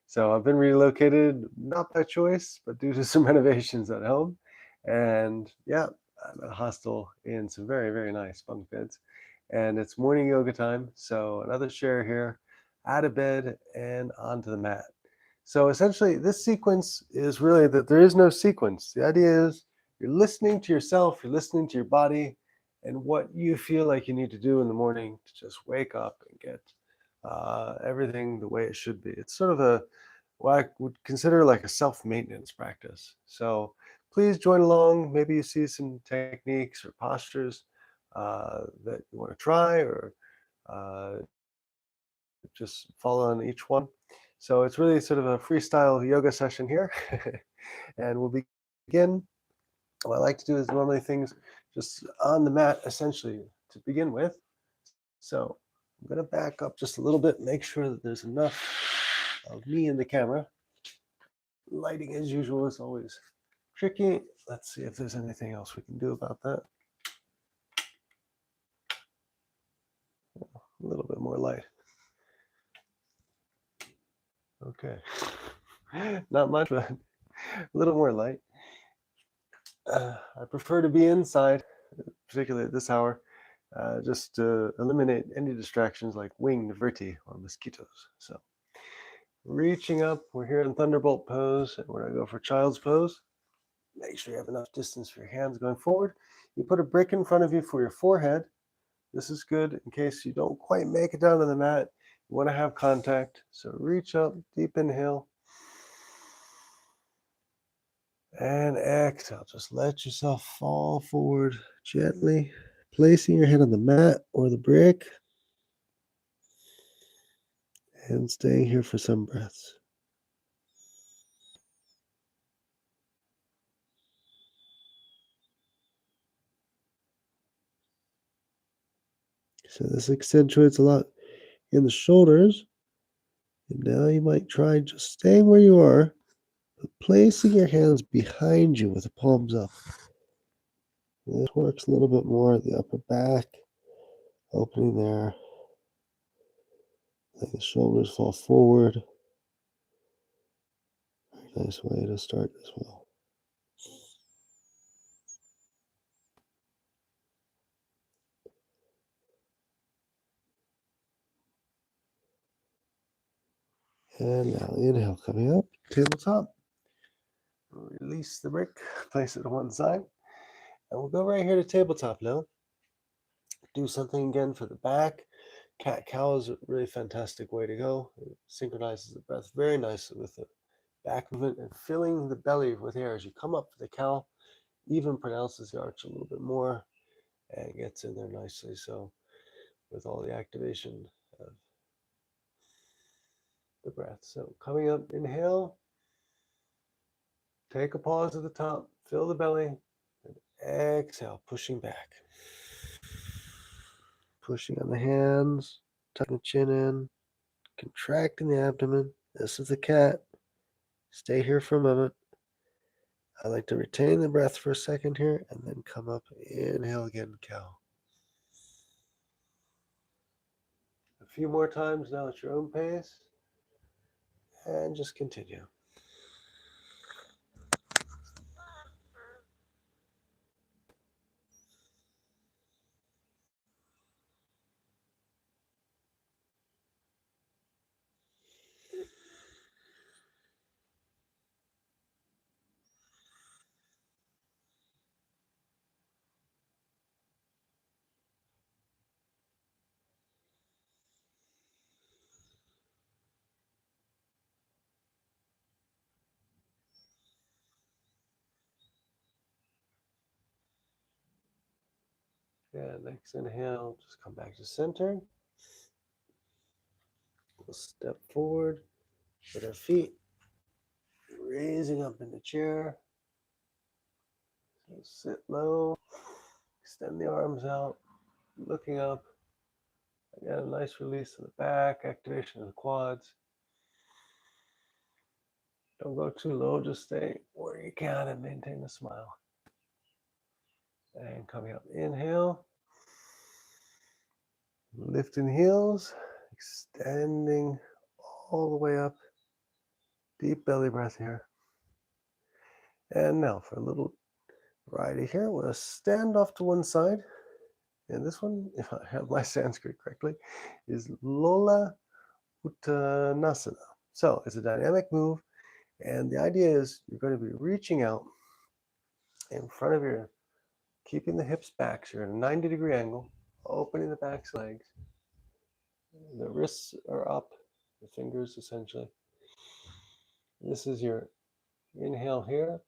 So I've been relocated, not by choice, but due to some renovations at home. And yeah, I'm at a hostel in some very, very nice bunk beds. And it's morning yoga time. So another chair here, out of bed and onto the mat. So essentially, this sequence is really that there is no sequence. The idea is you're listening to yourself, you're listening to your body, and what you feel like you need to do in the morning to just wake up and get everything the way it should be. It's sort of what I would consider like a self-maintenance practice. So please join along. Maybe you see some techniques or postures that you want to try, or uh, just follow on each one. So it's really sort of a freestyle yoga session here. And we'll begin. What I like to do is normally things just on the mat, essentially, to begin with. So I'm going to back up just a little bit, make sure that there's enough of me in the camera. Lighting, as usual, is always tricky. Let's see if there's anything else we can do about that. A little bit more light. Okay. Not much, but a little more light. I prefer to be inside, particularly at this hour, just to eliminate any distractions like winged verti or mosquitoes. So reaching up, we're here in Thunderbolt pose, and we're going to go for child's pose. Make sure you have enough distance for your hands going forward. You put a brick in front of you for your forehead. This is good in case you don't quite make it down to the mat. You want to have contact. So reach up, deep inhale. And exhale. Just let yourself fall forward gently, placing your head on the mat or the brick. And staying here for some breaths. So this accentuates a lot in the shoulders. And now you might try just staying where you are, but placing your hands behind you with the palms up. This works a little bit more at the upper back, opening there. Let the shoulders fall forward. Very nice way to start as well. And now inhale, coming up, tabletop. Release the brick, place it to one side. And we'll go right here to tabletop now. Do something again for the back. Cat-cow is a really fantastic way to go. It synchronizes the breath very nicely with the back movement and filling the belly with air as you come up for the cow. Even pronounces the arch a little bit more and gets in there nicely. So with all the activation of the breath. So coming up, inhale. Take a pause at the top, fill the belly, and exhale, pushing back. Pushing on the hands, tucking the chin in, contracting the abdomen. This is the cat. Stay here for a moment. I like to retain the breath for a second here and then come up. Inhale again, cow. A few more times now at your own pace. And just continue. Yeah, next inhale, just come back to center. We'll step forward with our feet, raising up in the chair. So sit low, extend the arms out, looking up. Again, a nice release of the back, activation of the quads. Don't go too low, just stay where you can and maintain a smile. And coming up, inhale. Lifting heels, extending all the way up. Deep belly breath here. And now for a little variety here, we'll stand off to one side. And this one, if I have my Sanskrit correctly, is Lola Uttanasana. So it's a dynamic move. And the idea is you're going to be reaching out in front of your, keeping the hips back. So you're at a 90-degree angle, opening the back legs. The wrists are up, the fingers essentially. This is your inhale here.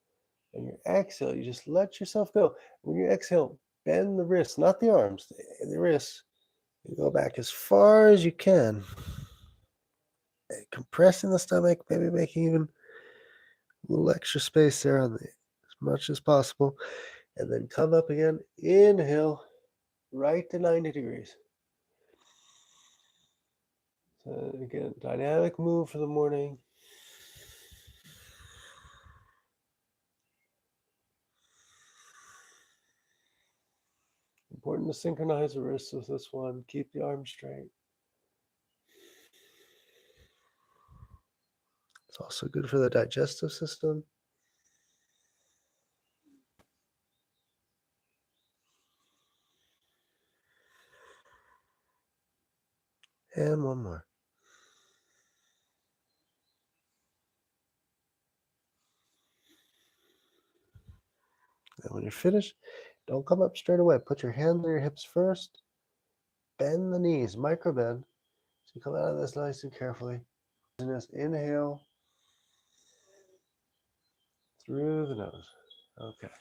And your exhale, you just let yourself go. When you exhale, bend the wrists, not the arms, the wrists. You go back as far as you can. Compressing the stomach, maybe making even a little extra space there on the, as much as possible. And then come up again. Inhale, right to 90 degrees. So again, dynamic move for the morning. Important to synchronize the wrists with this one. Keep the arms straight. It's also good for the digestive system. And one more. And when you're finished, don't come up straight away. Put your hands on your hips first. Bend the knees, micro bend. So you come out of this nice and carefully. And just inhale through the nose. Okay.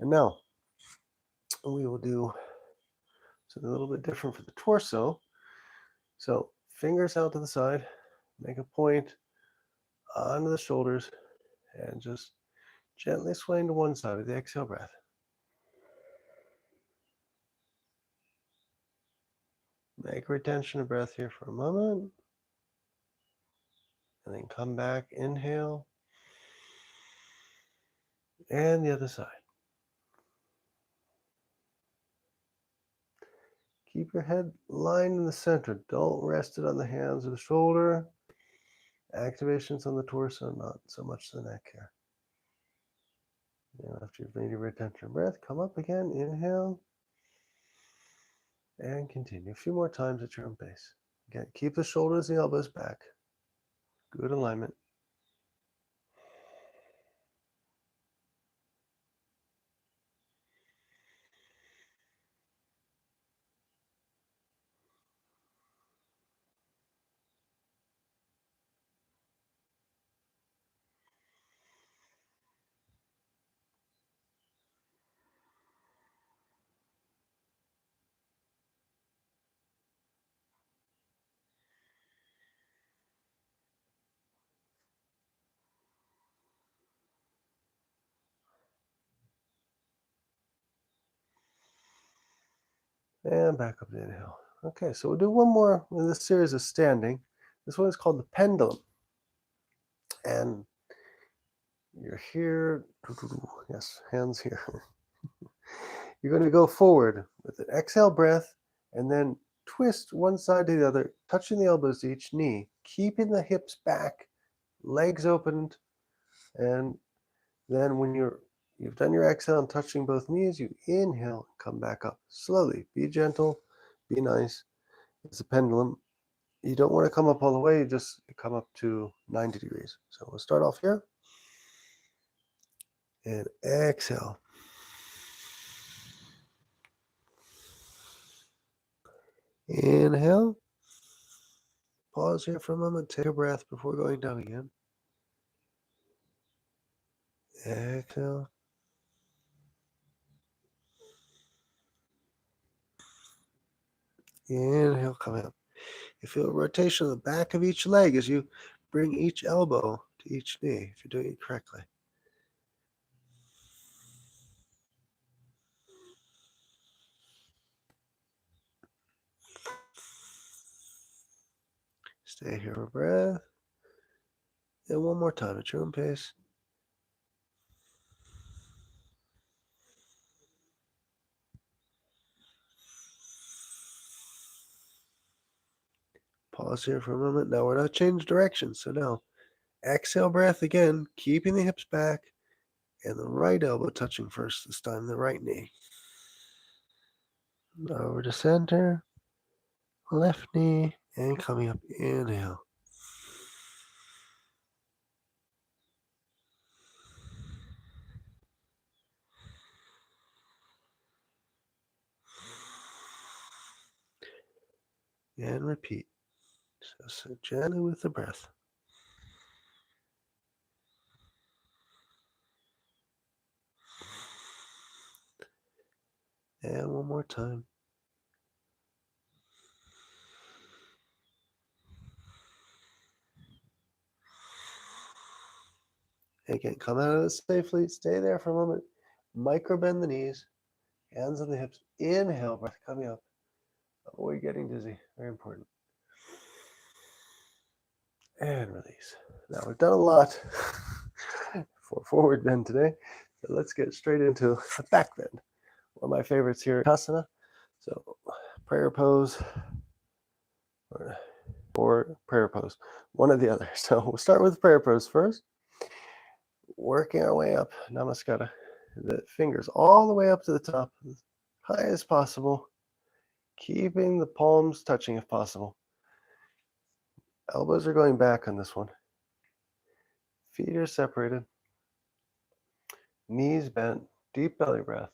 And now we will do something a little bit different for the torso. So fingers out to the side, make a point onto the shoulders, and just gently swaying to one side with the exhale breath. Make retention of breath here for a moment. And then come back, inhale. And the other side. Keep your head lined in the center. Don't rest it on the hands or the shoulder. Activations on the torso, not so much the neck here. And after you've made your retention breath, come up again, inhale. And continue a few more times at your own pace. Again, keep the shoulders and the elbows back. Good alignment. And back up to inhale. Okay, so we'll do one more in this series of standing. This one is called the pendulum. And you're here. Yes, hands here. You're going to go forward with an exhale breath and then twist one side to the other, touching the elbows to each knee, keeping the hips back, legs opened. And then when you've done your exhale and touching both knees, you inhale, come back up slowly. Be gentle, be nice. It's a pendulum. You don't want to come up all the way, you just come up to 90 degrees. So we'll start off here. And exhale. Inhale. Pause here for a moment. Take a breath before going down again. Exhale. Inhale, come out. You feel a rotation of the back of each leg as you bring each elbow to each knee, if you're doing it correctly. Stay here for breath. And one more time at your own pace. Pause here for a moment. Now we're going to change direction. So now Exhale breath again, keeping the hips back and the right elbow touching first, this time the right knee. Over to center, left knee, and coming up, inhale. And repeat. So gently with the breath. And one more time. Again, come out of it safely. Stay there for a moment. Micro bend the knees. Hands on the hips. Inhale, breath coming up. Avoid getting dizzy. Very important. And release. Now we've done a lot for forward bend today. So let's get straight into a back bend. One of my favorites here, asana. So prayer pose or prayer pose, one or the other. So we'll start with prayer pose first. Working our way up, namaskara. The fingers all the way up to the top, as high as possible. Keeping the palms touching if possible. Elbows are going back on this one. Feet are separated. Knees bent. Deep belly breath.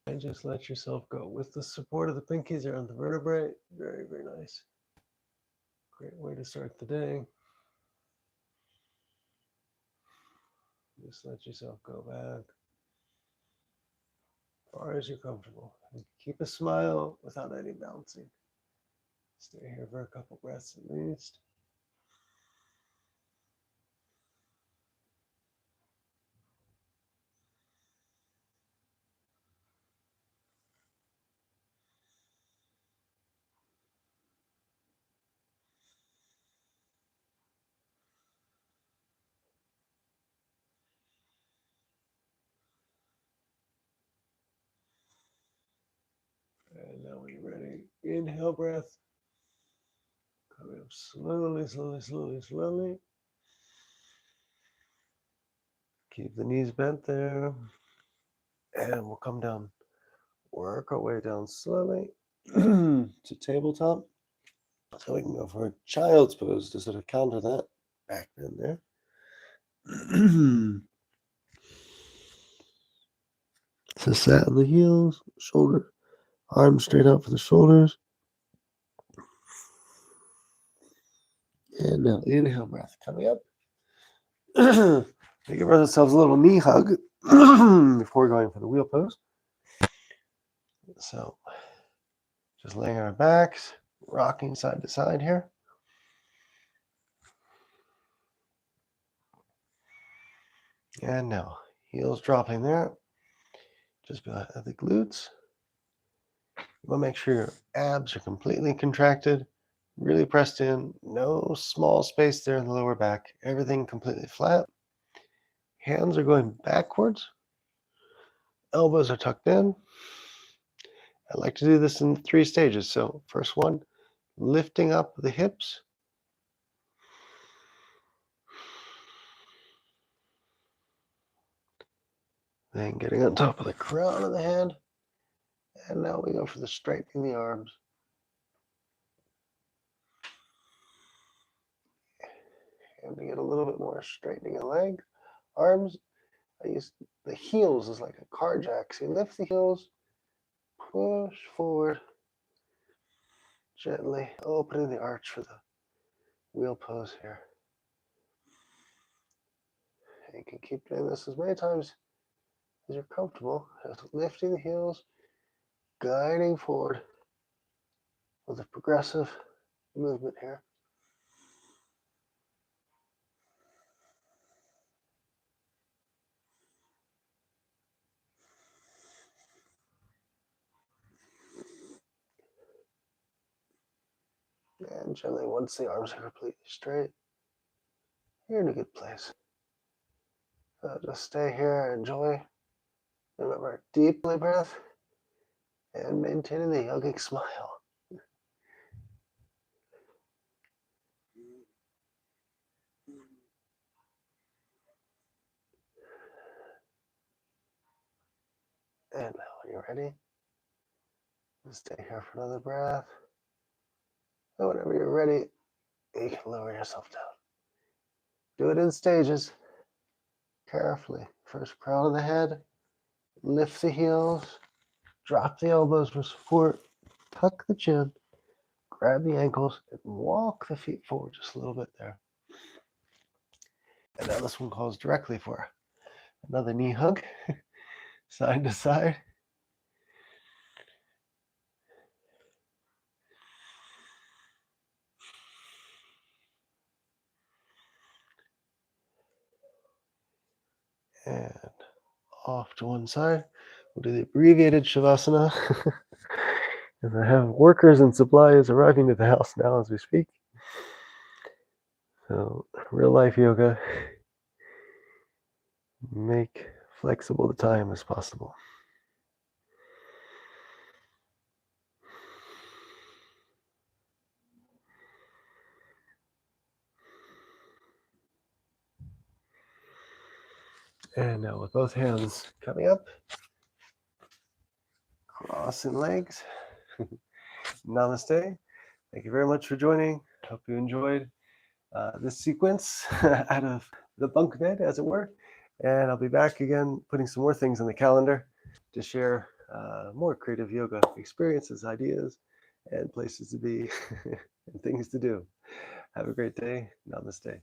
And just let yourself go with the support of the pinkies around the vertebrae. Very, very nice. Great way to start the day. Just let yourself go back as far as you're comfortable. And keep a smile without any bouncing. Stay here for a couple breaths at least. And now when you're ready, inhale breath. Coming up slowly, slowly, slowly, slowly. Keep the knees bent there. And we'll come down. Work our way down slowly to tabletop. So we can go for a child's pose to sort of counter that. Back bend there. So sat on the heels, shoulder, arms straight out for the shoulders. And now inhale breath coming up. We give ourselves a little knee hug before going for the wheel pose. So just laying our backs, rocking side to side here. And now heels dropping there. Just behind the glutes. You want to make sure your abs are completely contracted, really pressed in. No small space there in the lower back. Everything completely flat. Hands are going backwards. Elbows are tucked in. I like to do this in 3 stages. So first one, lifting up the hips. Then getting on top of the crown of the hand. And now we go for the straightening the arms. And to get a little bit more straightening the leg. Arms, I use the heels as like a car jack. So you lift the heels, push forward, gently opening the arch for the wheel pose here. And you can keep doing this as many times as you're comfortable. Just lifting the heels, guiding forward with a progressive movement here. And gently, once the arms are completely straight, you're in a good place. Just stay here, enjoy. Remember, deeply breath and maintaining the yogic smile. And now when you're ready, stay here for another breath. And whenever you're ready, you can lower yourself down. Do it in stages, carefully. First, crown of the head, lift the heels, drop the elbows for support, tuck the chin, grab the ankles, and walk the feet forward just a little bit there. And now this one calls directly for another knee hug, side to side. And off to one side. We'll do the abbreviated Shavasana. As I have workers and supplies arriving to the house now as we speak. So, real life yoga, make flexible the time as possible. And now with both hands coming up, crossing legs. Namaste. Thank you very much for joining. Hope you enjoyed this sequence out of the bunk bed, as it were. And I'll be back again, putting some more things on the calendar to share more creative yoga experiences, ideas, and places to be and things to do. Have a great day. Namaste.